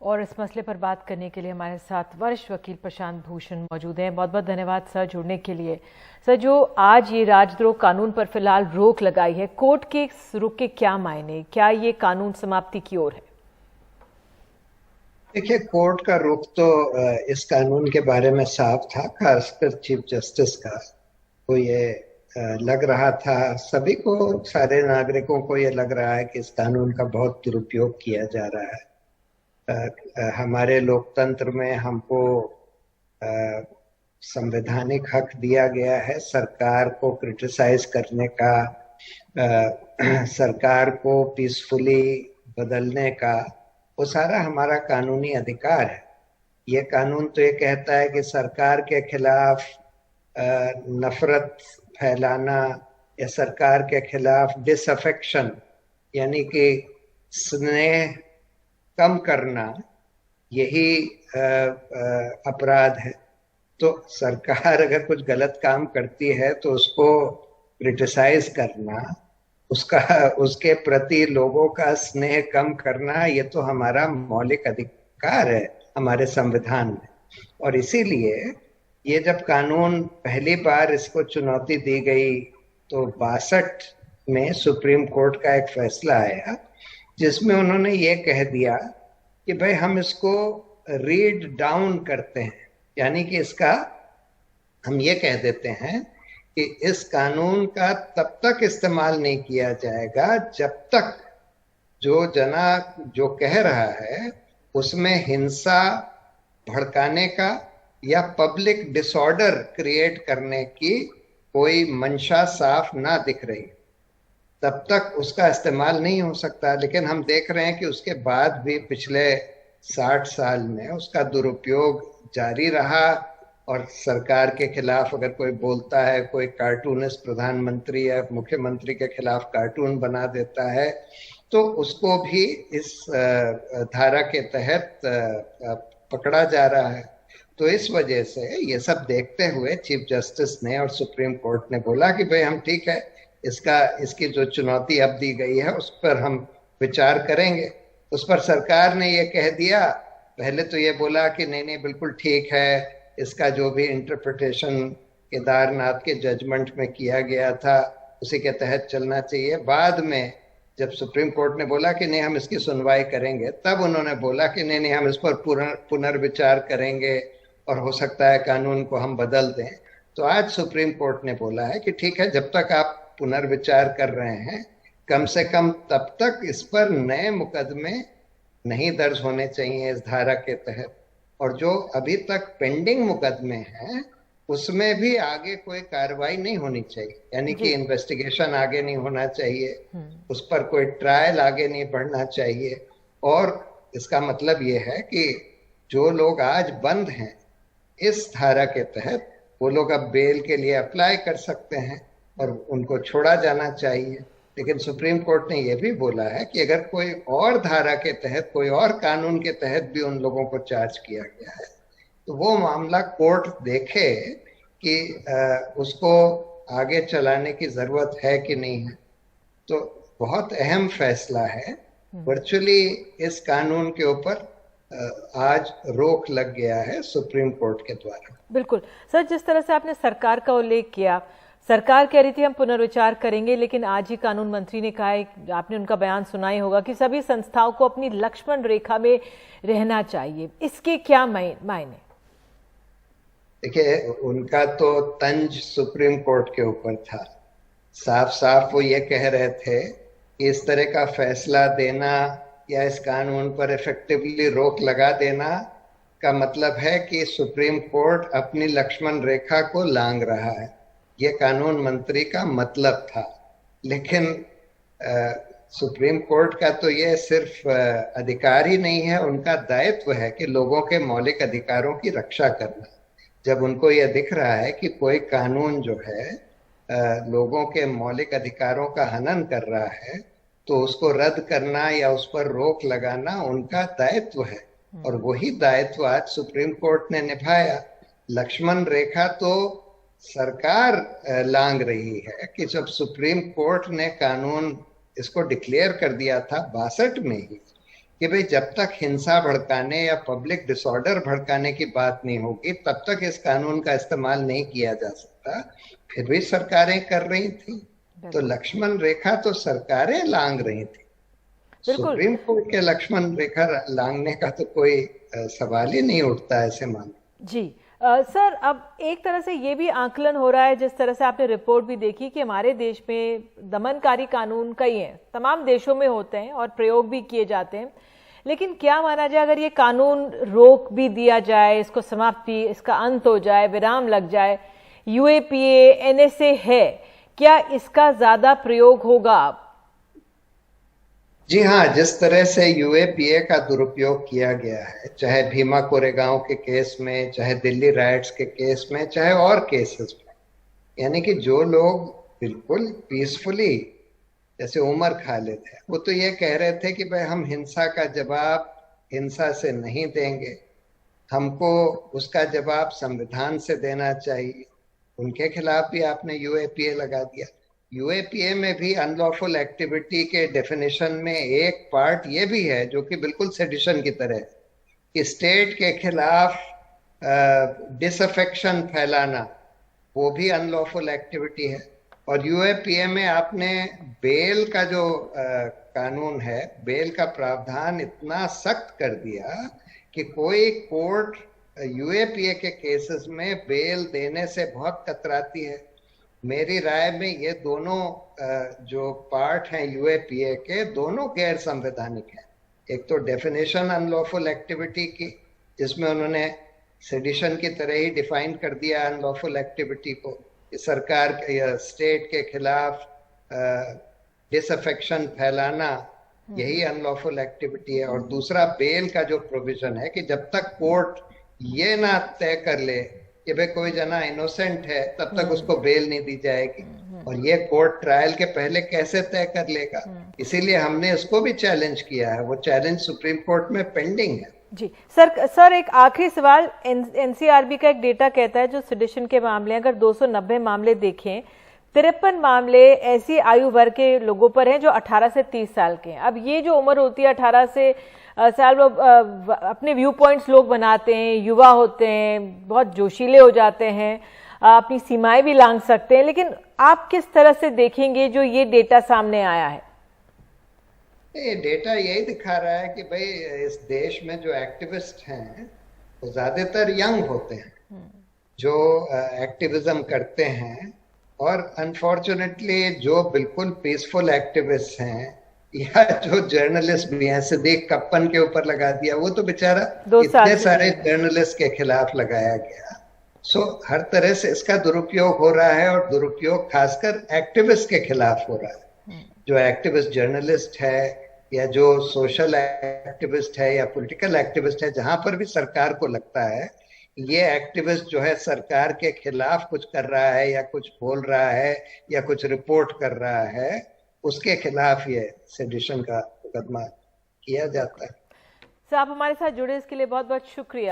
और इस मसले पर बात करने के लिए हमारे साथ वरिष्ठ वकील प्रशांत भूषण मौजूद हैं। बहुत बहुत धन्यवाद सर जुड़ने के लिए। सर, जो आज ये राजद्रोह कानून पर फिलहाल रोक लगाई है, कोर्ट के रुख के क्या मायने, क्या ये कानून समाप्ति की ओर है? देखिए, कोर्ट का रुख तो इस कानून के बारे में साफ था, खासकर चीफ जस्टिस का। तो ये लग रहा था सभी को, सारे नागरिकों को ये लग रहा है कि इस कानून का बहुत दुरुपयोग किया जा रहा है। हमारे लोकतंत्र में हमको संवैधानिक हक दिया गया है सरकार को क्रिटिसाइज करने का, सरकार को पीसफुली बदलने का। वो सारा हमारा कानूनी अधिकार है। ये कानून तो ये कहता है कि सरकार के खिलाफ नफरत फैलाना या सरकार के खिलाफ डिसअफेक्शन यानी कि स्नेह कम करना, यही अपराध है। तो सरकार अगर कुछ गलत काम करती है तो उसको क्रिटिसाइज करना, उसके प्रति लोगों का स्नेह कम करना, ये तो हमारा मौलिक अधिकार है हमारे संविधान में। और इसीलिए ये जब कानून पहली बार इसको चुनौती दी गई तो 62 में सुप्रीम कोर्ट का एक फैसला आया जिसमें उन्होंने ये कह दिया कि भाई हम इसको रीड डाउन करते हैं, यानी कि इसका हम ये कह देते हैं कि इस कानून का तब तक इस्तेमाल नहीं किया जाएगा जब तक जो कह रहा है उसमें हिंसा भड़काने का या पब्लिक डिसऑर्डर क्रिएट करने की कोई मंशा साफ ना दिख रही, तब तक उसका इस्तेमाल नहीं हो सकता। लेकिन हम देख रहे हैं कि उसके बाद भी पिछले 60 साल में उसका दुरुपयोग जारी रहा। और सरकार के खिलाफ अगर कोई बोलता है, कोई कार्टूनिस्ट प्रधानमंत्री या मुख्यमंत्री के खिलाफ कार्टून बना देता है, तो उसको भी इस धारा के तहत पकड़ा जा रहा है। तो इस वजह से ये सब देखते हुए चीफ जस्टिस ने और सुप्रीम कोर्ट ने बोला कि भाई हम ठीक है, इसकी जो चुनौती अब दी गई है उस पर हम विचार करेंगे। उस पर सरकार ने ये कह दिया, पहले तो ये बोला कि नहीं बिल्कुल ठीक है, इसका जो भी इंटरप्रिटेशन केदारनाथ के जजमेंट में किया गया था उसी के तहत चलना चाहिए। बाद में जब सुप्रीम कोर्ट ने बोला कि नहीं हम इसकी सुनवाई करेंगे, तब उन्होंने बोला कि नहीं हम इस पर पुनर्विचार करेंगे और हो सकता है कानून को हम बदल दें। तो आज सुप्रीम कोर्ट ने बोला है कि ठीक है, जब तक आप पुनर्विचार कर रहे हैं, कम से कम तब तक इस पर नए मुकदमे नहीं दर्ज होने चाहिए इस धारा के तहत। और जो अभी तक पेंडिंग मुकदमे हैं उसमें भी आगे कोई कार्रवाई नहीं होनी चाहिए, यानी कि इन्वेस्टिगेशन आगे नहीं होना चाहिए, उस पर कोई ट्रायल आगे नहीं बढ़ना चाहिए। और इसका मतलब ये है कि जो लोग आज बंद हैं इस धारा के तहत, वो लोग अब बेल के लिए अप्लाई कर सकते हैं और उनको छोड़ा जाना चाहिए। लेकिन सुप्रीम कोर्ट ने यह भी बोला है कि अगर कोई और धारा के तहत, कोई और कानून के तहत भी उन लोगों को चार्ज किया गया है तो वो मामला कोर्ट देखे कि उसको आगे चलाने की जरूरत है कि नहीं है। तो बहुत अहम फैसला है। वर्चुअली इस कानून के ऊपर आज रोक लग गया है सुप्रीम कोर्ट के द्वारा। बिल्कुल सर, जिस तरह से आपने सरकार का उल्लेख किया, सरकार कह रही थी हम पुनर्विचार करेंगे, लेकिन आज ही कानून मंत्री ने कहा है, आपने उनका बयान सुना ही होगा, कि सभी संस्थाओं को अपनी लक्ष्मण रेखा में रहना चाहिए। इसके क्या मायने? देखिए, उनका तो तंज सुप्रीम कोर्ट के ऊपर था। साफ साफ वो ये कह रहे थे कि इस तरह का फैसला देना या इस कानून पर इफेक्टिवली रोक लगा देना का मतलब है कि सुप्रीम कोर्ट अपनी लक्ष्मण रेखा को लांघ रहा है। ये कानून मंत्री का मतलब था। लेकिन सुप्रीम कोर्ट का तो ये सिर्फ अधिकार ही नहीं है, उनका दायित्व है कि लोगों के मौलिक अधिकारों की रक्षा करना। जब उनको ये दिख रहा है कि कोई कानून जो है लोगों के मौलिक अधिकारों का हनन कर रहा है, तो उसको रद्द करना या उस पर रोक लगाना उनका दायित्व है। और वही दायित्व आज सुप्रीम कोर्ट ने निभाया। लक्ष्मण रेखा तो सरकार लांघ रही है कि जब सुप्रीम कोर्ट ने कानून इसको डिक्लेयर कर दिया था 62 में ही कि भाई जब तक हिंसा भड़काने या पब्लिक डिसऑर्डर भड़काने की बात नहीं होगी तब तक इस कानून का इस्तेमाल नहीं किया जा सकता। फिर भी सरकारें कर रही थी, तो लक्ष्मण रेखा तो सरकारें लांघ रही थी। बिल्कुल सुप्रीम कोर्ट के लक्ष्मण रेखा लांघने का तो कोई सवाल ही नहीं उठता ऐसे मामले। जी। सर, अब एक तरह से ये भी आकलन हो रहा है, जिस तरह से आपने रिपोर्ट भी देखी, कि हमारे देश में दमनकारी कानून कई हैं, तमाम देशों में होते हैं और प्रयोग भी किए जाते हैं, लेकिन क्या माना जाए अगर ये कानून रोक भी दिया जाए, इसको समाप्ति, इसका अंत हो जाए, विराम लग जाए, यूएपीए एनएसए है, क्या इसका ज्यादा प्रयोग होगा? जी हाँ, जिस तरह से यूएपीए का दुरुपयोग किया गया है, चाहे भीमा कोरेगांव के केस में, चाहे दिल्ली राइट्स के केस में, चाहे और केसेस में, यानी कि जो लोग बिल्कुल पीसफुली, जैसे उमर खालिद है, वो तो ये कह रहे थे कि भाई हम हिंसा का जवाब हिंसा से नहीं देंगे, हमको उसका जवाब संविधान से देना चाहिए। उनके खिलाफ भी आपने यूएपीए लगा दिया। यूएपीए में भी अनलॉफुल एक्टिविटी के डेफिनेशन में एक पार्ट ये भी है जो कि बिल्कुल सेडिशन की तरह है, कि स्टेट के खिलाफ डिसअफेक्शन फैलाना वो भी अनलॉफुल एक्टिविटी है। और यूएपीए में आपने बेल का जो कानून है, बेल का प्रावधान इतना सख्त कर दिया कि कोई कोर्ट यूएपीए के केसेस में बेल देने से बहुत कतराती है। मेरी राय में ये दोनों जो पार्ट हैं यूएपीए के, दोनों गैर संवैधानिक हैं। एक तो डेफिनेशन अनलॉफुल एक्टिविटी की, जिसमें उन्होंने सेडिशन की तरह ही डिफाइन कर दिया अनलॉफुल एक्टिविटी को, कि सरकार के या स्टेट के खिलाफ डिसअफेक्शन फैलाना यही अनलॉफुल एक्टिविटी है। और दूसरा बेल का जो प्रोविजन है कि जब तक कोर्ट ये ना तय कर ले कि भाई कोई जना इनोसेंट है, तब तक उसको बेल नहीं दी जाएगी। और ये कोर्ट ट्रायल के पहले कैसे तय कर लेगा? इसीलिए हमने इसको भी चैलेंज किया है। वो चैलेंज सुप्रीम कोर्ट में पेंडिंग है। जी सर, एक आखिरी सवाल। एनसीआरबी का एक डेटा कहता है जो सेडिशन के मामले, अगर 290 मामले देखें, 53 मामले ऐसी आयु वर्ग के लोगों पर हैं जो 18 से 30 साल के हैं। अब ये जो उम्र होती है 18 से साल, वो अपने व्यू पॉइंट्स लोग बनाते हैं, युवा होते हैं, बहुत जोशीले हो जाते हैं, अपनी सीमाएं भी लांघ सकते हैं, लेकिन आप किस तरह से देखेंगे जो ये डेटा सामने आया है? ये डेटा यही दिखा रहा है कि भाई इस देश में जो एक्टिविस्ट हैं वो ज्यादातर यंग होते हैं, जो एक्टिविज्म करते हैं। और अनफॉर्चुनेटली जो बिल्कुल पीसफुल एक्टिविस्ट हैं या जो जर्नलिस्ट भी हैं, सिद्दीक कप्पन के ऊपर लगा दिया, वो तो बेचारा इतने सारे जर्नलिस्ट के खिलाफ लगाया गया। सो हर तरह से इसका दुरुपयोग हो रहा है, और दुरुपयोग खासकर एक्टिविस्ट के खिलाफ हो रहा है। जो एक्टिविस्ट जर्नलिस्ट है या जो सोशल एक्टिविस्ट है या पॉलिटिकल एक्टिविस्ट है, जहां पर भी सरकार को लगता है ये एक्टिविस्ट जो है सरकार के खिलाफ कुछ कर रहा है या कुछ बोल रहा है या कुछ रिपोर्ट कर रहा है, उसके खिलाफ ये सेडिशन का मुकदमा किया जाता है। सर, आप हमारे साथ जुड़े इसके लिए बहुत बहुत शुक्रिया।